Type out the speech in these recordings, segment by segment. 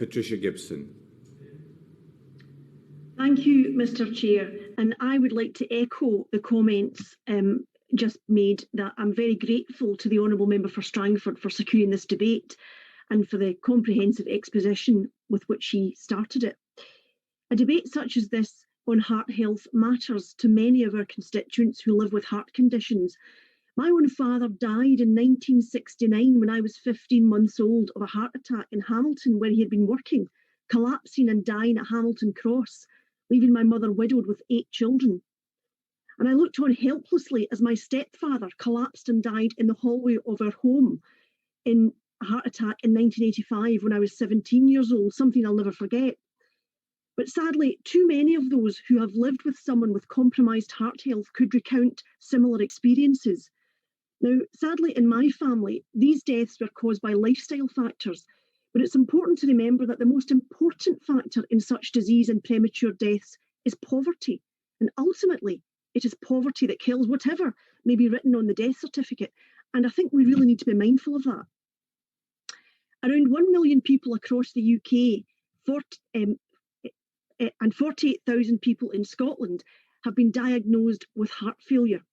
Patricia Gibson. Thank you, Mr. Chair. And I would like to echo the comments just made, that I'm very grateful to the Honourable Member for Strangford for securing this debate and for the comprehensive exposition with which she started it. A debate such as this on heart health matters to many of our constituents who live with heart conditions. My own father died in 1969 when I was 15 months old of a heart attack in Hamilton, where he had been working, collapsing and dying at Hamilton Cross, leaving my mother widowed with 8 children. And I looked on helplessly as my stepfather collapsed and died in the hallway of our home in a heart attack in 1985 when I was 17 years old, something I'll never forget. But sadly, too many of those who have lived with someone with compromised heart health could recount similar experiences. Now, sadly, in my family, these deaths were caused by lifestyle factors, but it's important to remember that the most important factor in such disease and premature deaths is poverty. And ultimately, it is poverty that kills, whatever may be written on the death certificate. And I think we really need to be mindful of that. Around 1 million people across the UK, and 48,000 people in Scotland have been diagnosed with heart failure.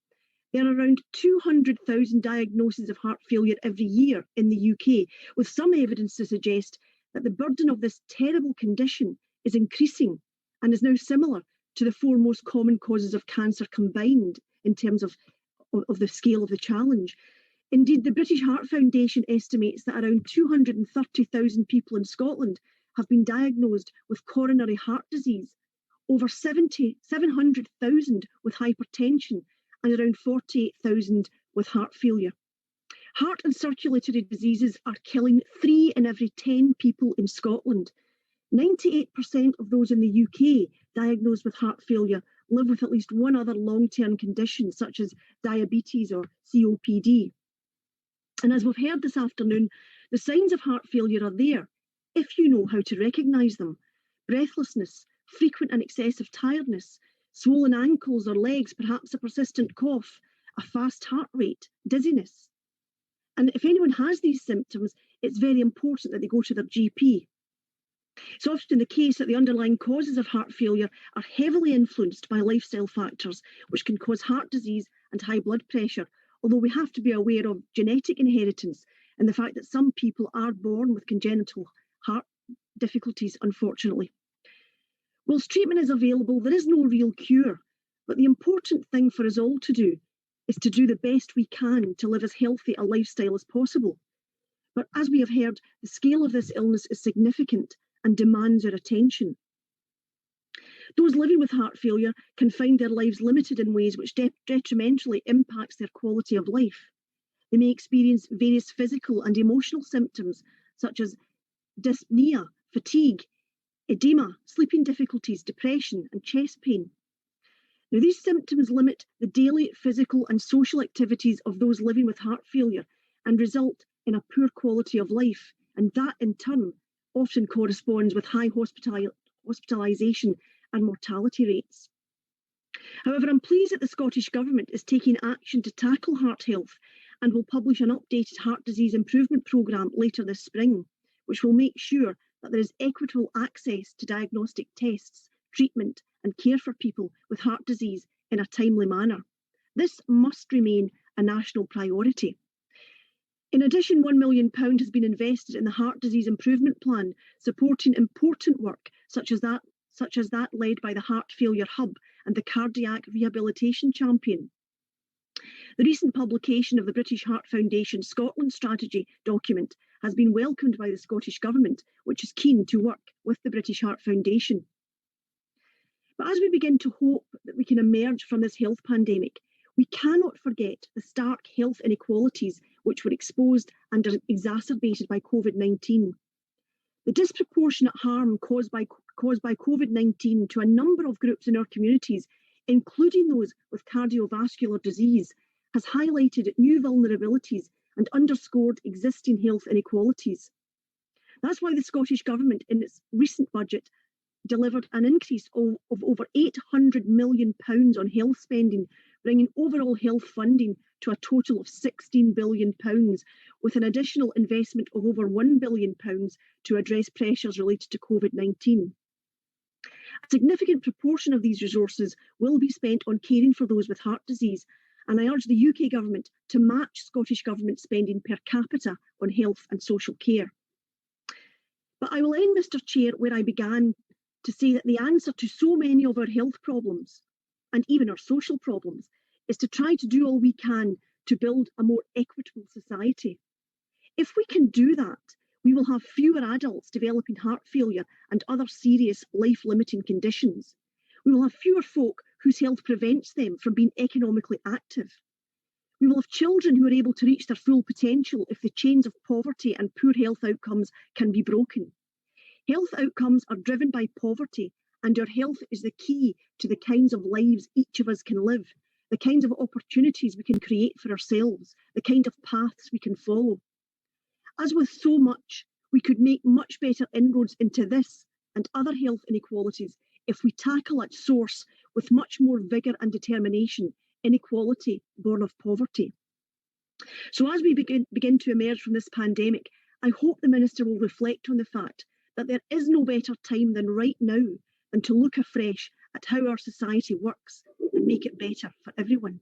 There are around 200,000 diagnoses of heart failure every year in the UK, with some evidence to suggest that the burden of this terrible condition is increasing and is now similar to the 4 most common causes of cancer combined in terms of the scale of the challenge. Indeed, the British Heart Foundation estimates that around 230,000 people in Scotland have been diagnosed with coronary heart disease, over 700,000 with hypertension, and around 48,000 with heart failure. Heart and circulatory diseases are killing 3 in every 10 people in Scotland. 98% of those in the UK diagnosed with heart failure live with at least one other long-term condition, such as diabetes or COPD. And as we've heard this afternoon, the signs of heart failure are there if you know how to recognise them. Breathlessness, frequent and excessive tiredness, swollen ankles or legs, perhaps a persistent cough, a fast heart rate, dizziness. And if anyone has these symptoms, it's very important that they go to their GP. It's often the case that the underlying causes of heart failure are heavily influenced by lifestyle factors, which can cause heart disease and high blood pressure, although we have to be aware of genetic inheritance and the fact that some people are born with congenital heart difficulties, unfortunately. Whilst treatment is available, there is no real cure, but the important thing for us all to do is to do the best we can to live as healthy a lifestyle as possible. But as we have heard, the scale of this illness is significant and demands our attention. Those living with heart failure can find their lives limited in ways which detrimentally impacts their quality of life. They may experience various physical and emotional symptoms such as dyspnea, fatigue, edema, sleeping difficulties, depression and chest pain. Now, these symptoms limit the daily physical and social activities of those living with heart failure and result in a poor quality of life, and that in turn often corresponds with high hospitalisation and mortality rates. However, I'm pleased that the Scottish Government is taking action to tackle heart health and will publish an updated heart disease improvement programme later this spring, which will make sure that there is equitable access to diagnostic tests, treatment and care for people with heart disease in a timely manner. This must remain a national priority. In addition, £1 million has been invested in the Heart Disease Improvement Plan, supporting important work such as that led by the Heart Failure Hub and the Cardiac Rehabilitation Champion. The recent publication of the British Heart Foundation Scotland Strategy document has been welcomed by the Scottish Government, which is keen to work with the British Heart Foundation. But as we begin to hope that we can emerge from this health pandemic, we cannot forget the stark health inequalities which were exposed and are exacerbated by COVID-19. The disproportionate harm caused by COVID-19 to a number of groups in our communities, including those with cardiovascular disease, has highlighted new vulnerabilities and underscored existing health inequalities. That's why the Scottish Government, in its recent budget, delivered an increase of over £800 million on health spending, bringing overall health funding to a total of £16 billion, with an additional investment of over £1 billion to address pressures related to COVID-19. A significant proportion of these resources will be spent on caring for those with heart disease, and I urge the UK Government to match Scottish Government spending per capita on health and social care. But I will end, Mr. Chair, where I began, to say that the answer to so many of our health problems, and even our social problems, is to try to do all we can to build a more equitable society. If we can do that, we will have fewer adults developing heart failure and other serious life-limiting conditions. We will have fewer folk whose health prevents them from being economically active. We will have children who are able to reach their full potential if the chains of poverty and poor health outcomes can be broken. Health outcomes are driven by poverty, and our health is the key to the kinds of lives each of us can live, the kinds of opportunities we can create for ourselves, the kind of paths we can follow. As with so much, we could make much better inroads into this and other health inequalities if we tackle at source with much more vigour and determination inequality born of poverty. So as we begin to emerge from this pandemic, I hope the Minister will reflect on the fact that there is no better time than right now than to look afresh at how our society works and make it better for everyone.